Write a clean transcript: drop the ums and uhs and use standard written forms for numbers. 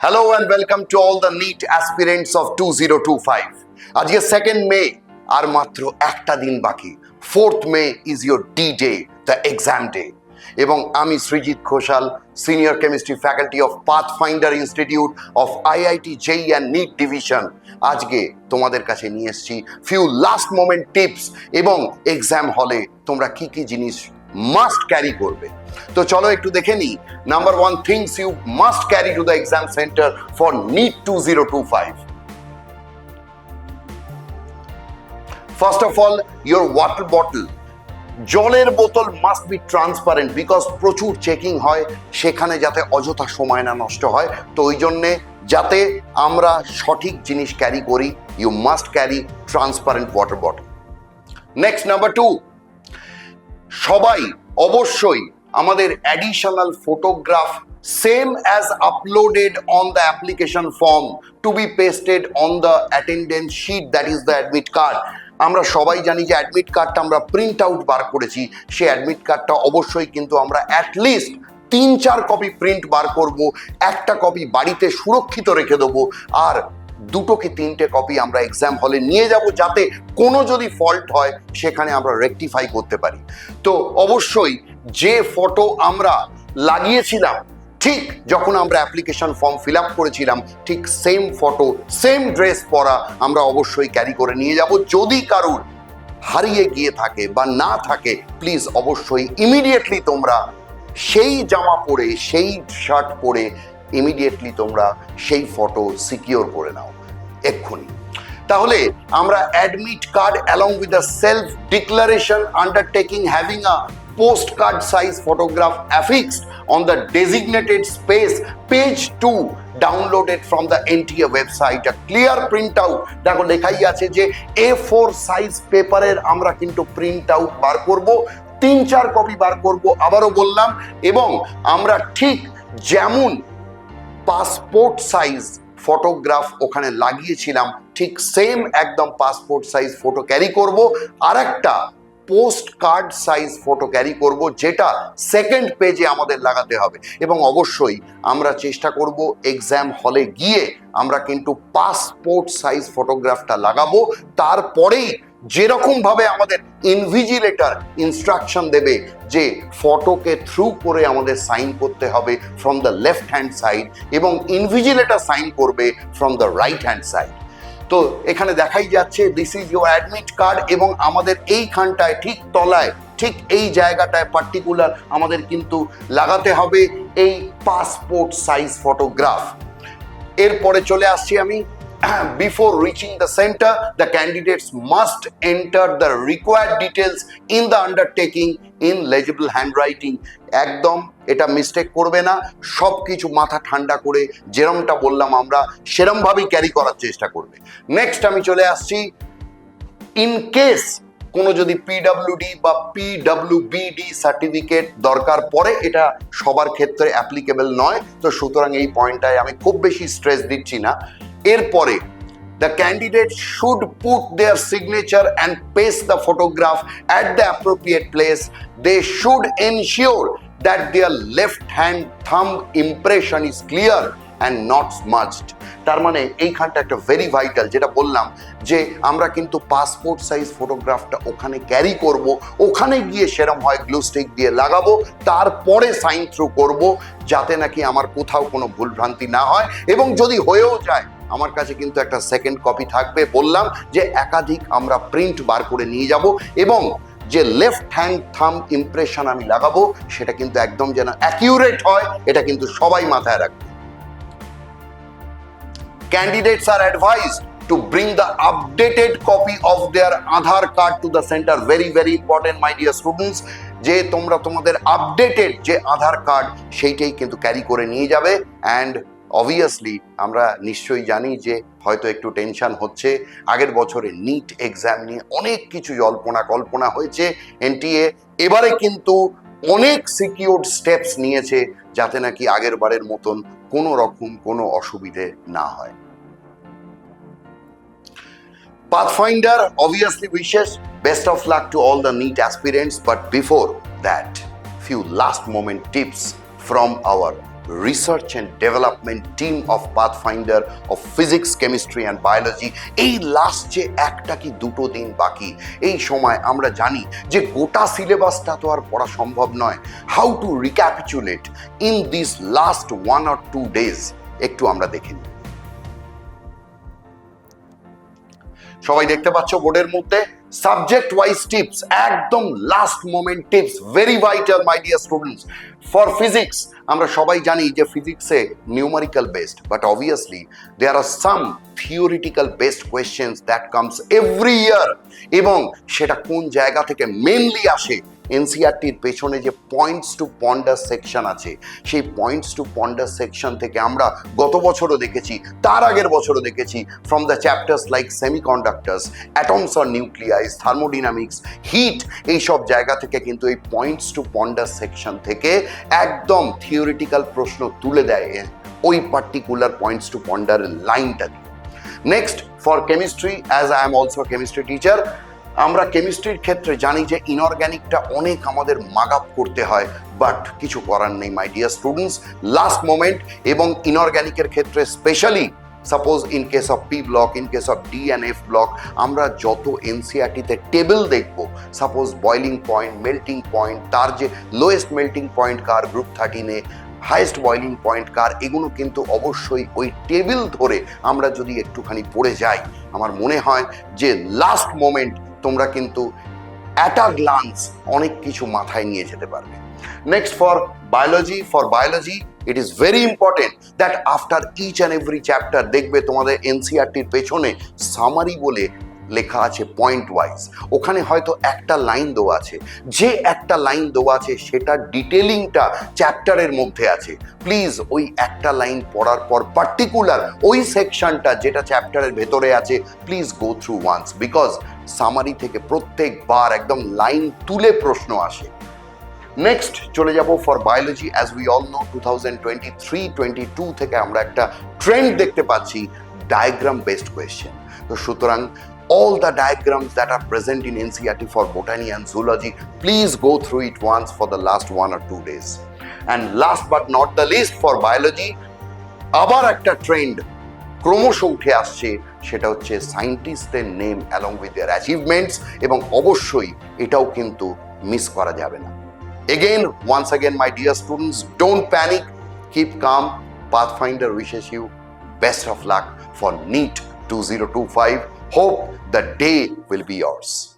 Hello and welcome to all the NEET aspirants of 2025. আজকে 2nd May আর মাত্র একটা দিন বাকি। 4th May is your D-Day, the exam day. এবং আমি Srijit Ghoshal, senior chemistry faculty of pathfinder institute of IIT JEE and NEET division আজকে তোমাদের কাছে নিয়ে এসেছি ফিউ লাস্ট মোমেন্ট টিপস এবং এক্সাম হলে তোমরা কি কি জিনিস মাস্ট ক্যারি করবে। তো চলো একটু দেখে নিই। Number 1 things you must carry to the exam centre for NEET 2025. First of all, your water bottle. জলের বোতল মাস্ট বি ট্রান্সপারেন্ট বিকজ প্রচুর চেকিং হয়, সেখানে যাতে অযথা সময় না নষ্ট হয়। তো ওই জন্যে যাতে আমরা সঠিক জিনিস ক্যারি করি, you must carry transparent water bottle. Next number 2, সবাই অবশ্যই আমাদের additional photograph same as uploaded on the application form to be pasted on the attendance sheet, that is the admit card. আমরা সবাই জানি যে অ্যাডমিট কার্ডটা আমরা প্রিন্ট আউট বার করেছি, সেই অ্যাডমিট কার্ডটা অবশ্যই কিন্তু আমরা অ্যাটলিস্ট 3-4 কপি প্রিন্ট বার করব, একটা কপি বাড়িতে সুরক্ষিত রেখে দেবো, আর 2 কি 3টে কপি আমরা এক্সাম হলে নিয়ে যাব, যাতে কোনো যদি ফল্ট হয় সেখানে আমরা রেকটিফাই করতে পারি। তো অবশ্যই যে ফটো আমরা লাগিয়েছিলাম ঠিক যখন আমরা অ্যাপ্লিকেশন ফর্ম ফিল আপ করেছিলাম, ঠিক সেম ফটো সেম ড্রেস পরা আমরা অবশ্যই ক্যারি করে নিয়ে যাব। যদি কারুর হারিয়ে গিয়ে থাকে বা না থাকে, প্লিজ অবশ্যই ইমিডিয়েটলি তোমরা সেই জামা পরে সেই শার্ট পরে ইমিডিয়েটলি তোমরা সেই ফটো সিকিওর করে নাও এক্ষুনি। তাহলে আমরা admit card along with the self declaration undertaking having a postcard size photograph affixed on the designated space, page 2 downloaded from the NTA website, a clear printout। দেখো লেখাই আছে যে A4 সাইজ পেপারের আমরা কিন্তু প্রিন্ট আউট বার করব, 3-4 copy বার করব, আবারও বললাম। এবং আমরা ঠিক যেমন পাসপোর্ট সাইজ ফটোগ্রাফ ওখানে লাগিয়েছিলাম, ঠিক সেম একদম পাসপোর্ট সাইজ ফটো ক্যারি করব, আর একটা post card size photo carry করব, যেটা 2nd পেজে আমাদের লাগাতে হবে। এবং অবশ্যই আমরা চেষ্টা করব এক্সাম হলে গিয়ে আমরা কিন্তু পাসপোর্ট সাইজ ফটোগ্রাফটা লাগাবো। তারপরেই যেরকমভাবে আমাদের ইনভিজিলেটর ইনস্ট্রাকশন দেবে যে ফটোকে থ্রু করে আমাদের সাইন করতে হবে from the left hand side, এবং ইনভিজিলেটর সাইন করবে from the right hand side. তো এখানে দেখাই যাচ্ছে this is your admit card, এবং আমাদের এইখানটায় ঠিক তলায় ঠিক এই জায়গাটায় পার্টিকুলার আমাদের কিন্তু লাগাতে হবে এই পাসপোর্ট সাইজ ফটোগ্রাফ। এরপরে চলে আসছি আমি, before reaching the center the candidates must enter the required details in the undertaking in legible handwriting। একদম এটা মিস্টেক করবে না, সব কিছু মাথা ঠান্ডা করে যেরমটা বললাম আমরা সেরমভাবেই ক্যারি করার চেষ্টা করবে। নেক্সট আমি চলে আসছি, ইন কেস কোনো যদি PWD বা PWBD সার্টিফিকেট দরকার পড়ে, এটা সবার ক্ষেত্রে অ্যাপ্লিকেবল নয়, তো সুতরাং এই পয়েন্টটায় আমি খুব বেশি স্ট্রেস দিচ্ছি না। এরপরে the candidate should put their signature and paste the photograph at the appropriate place. They should ensure that their left hand thumb impression is clear and not smudged। তার মানে এইখানটা একটা ভেরি ভাইটাল, যেটা বললাম যে আমরা কিন্তু পাসপোর্ট সাইজ ফটোগ্রাফটা ওখানে ক্যারি করব, ওখানে গিয়ে সেরম হয় গ্লু স্টিক দিয়ে লাগাবো, তারপরে সাইন থ্রু করব, যাতে নাকি আমার কোথাও কোনো ভুলভ্রান্তি না হয়। এবং যদি হয়েও যায় আমার কাছে কিন্তু একটা 2nd কপি থাকবে। বললাম যে একাধিক আমরা প্রিন্ট বার করে নিয়ে যাব, এবং যে লেফট হ্যান্ড থাম ইমপ্রেশন আমি লাগাবো সেটা কিন্তু একদম যেন অ্যাকিউরেট হয়, এটা কিন্তু সবাই মাথায় রাখবে। Candidates are advised to bring the updated copy of their Aadhaar card to the center. Very very important my dear students, যে তোমরা তোমাদের আপডেটেড যে আধার কার্ড সেইটাই কিন্তু ক্যারি করে নিয়ে যাবে। অ্যান্ড অবভিয়াসলি আমরা নিশ্চয়ই জানি যে হয়তো একটু টেনশন হচ্ছে, আগের বছরে নিট এক্সাম নিয়ে অনেক কিছু জল্পনা কল্পনা হয়েছে, NTA এবারে কিন্তু অনেক সিকিউরড স্টেপস নিয়েছে যাতে নাকি আগের বারের মতন কোনো রকম কোনো অসুবিধে না হয়। Pathfinder obviously wishes best of luck to all the NEET aspirants, but before that few last moment tips from our research and development team of pathfinder of physics, chemistry and biology. এই last যে একটা কি দুটো দিন বাকি, এই সময় আমরা জানি যে গোটা সিলেবাসটা তো আর পড়া সম্ভব নয়। How to recapitulate in this last 1 or 2 days একটু আমরা দেখে নিই। সবাই দেখতে পাচ্ছ বোর্ডের মধ্যে সাবজেক্ট ওয়াইজ টিপস, একদম last moment tips, very vital my dear students. For physics আমরা সবাই জানি যে ফিজিক্সে numerical based, but obviously there are some theoretical based questions that comes every year. এবং সেটা কোন জায়গা থেকে মেনলি আসে, এনসিআরটির পেছনে যে পয়েন্টস টু পন্ডার সেকশন আছে, সেই পয়েন্টস টু পন্ডার সেকশন থেকে আমরা গত বছরও দেখেছি, তার আগের বছরও দেখেছি, from the chapters like semiconductors, atoms or nucleus, thermodynamics, heat, এইসব জায়গা থেকে কিন্তু এই পয়েন্টস টু পন্ডার সেকশন থেকে একদম থিওরিটিক্যাল প্রশ্ন তুলে দেয় ওই পার্টিকুলার পয়েন্টস টু পন্ডার লাইনটাকে। Next, for chemistry, as I am also chemistry teacher, আমরা কেমিস্ট্রির ক্ষেত্রে জানি যে ইনঅর্গ্যানিকটা অনেক আমাদের মাগ আপ করতে হয়, বাট কিছু করার নেই মাই ডিয়ার স্টুডেন্টস, লাস্ট মোমেন্ট। এবং ইনঅর্গ্যানিকের ক্ষেত্রে specially suppose in case of P block, in case of D and F block, আমরা যত এনসিআরটিতে টেবিল দেখবো, suppose boiling point, melting point, তার যে লোয়েস্ট মেল্টিং পয়েন্ট কার গ্রুপ 13-এ, হাইয়েস্ট বয়লিং পয়েন্ট কার, এগুলো কিন্তু অবশ্যই ওই টেবিল ধরে আমরা যদি একটুখানি পড়ে যাই, আমার মনে হয় যে লাস্ট মোমেন্ট তোমরা কিন্তু অ্যাট আ গ্লান্স অনেক কিছু মাথায় নিয়ে যেতে পারবে। Next, for biology it is very important that after each and every chapter দেখবে তোমাদের এনসিআরটির পেছনে সামারি বলে লেখা আছে পয়েন্ট ওয়াইজ। ওখানে হয়তো একটা লাইন দেওয়া আছে, যে একটা লাইন দেওয়া আছে সেটার ডিটেলিংটা চ্যাপ্টারের মধ্যে আছে। প্লিজ ওই একটা লাইন পড়ার পর পার্টিকুলার ওই সেকশনটা যেটা চ্যাপ্টারের ভেতরে আছে, please go through once, because summary থেকে প্রত্যেকবার একদম লাইন তুলে প্রশ্ন আসে। নেক্সট চলে যাব for biology. As we all know 2023-22 থেকে আমরা একটা ট্রেন্ড দেখতে পাচ্ছি, ডায়াগ্রাম বেসড কোয়েশ্চেন। তো সুতরাং all the diagrams that are present in NCERT for botany and zoology, please go through it once for the last 1 or 2 days. And last but not the least, for biology, আবার একটা trend ক্রমশ উঠে আসছে, সেটা হচ্ছে সায়েন্টিস্টদের name along with their achievements, এবং অবশ্যই এটাও কিন্তু মিস করা যাবে না। Again, once again, my dear students, don't panic, keep calm. Pathfinder wishes you best of luck for NEET 2025. Hope the day will be yours.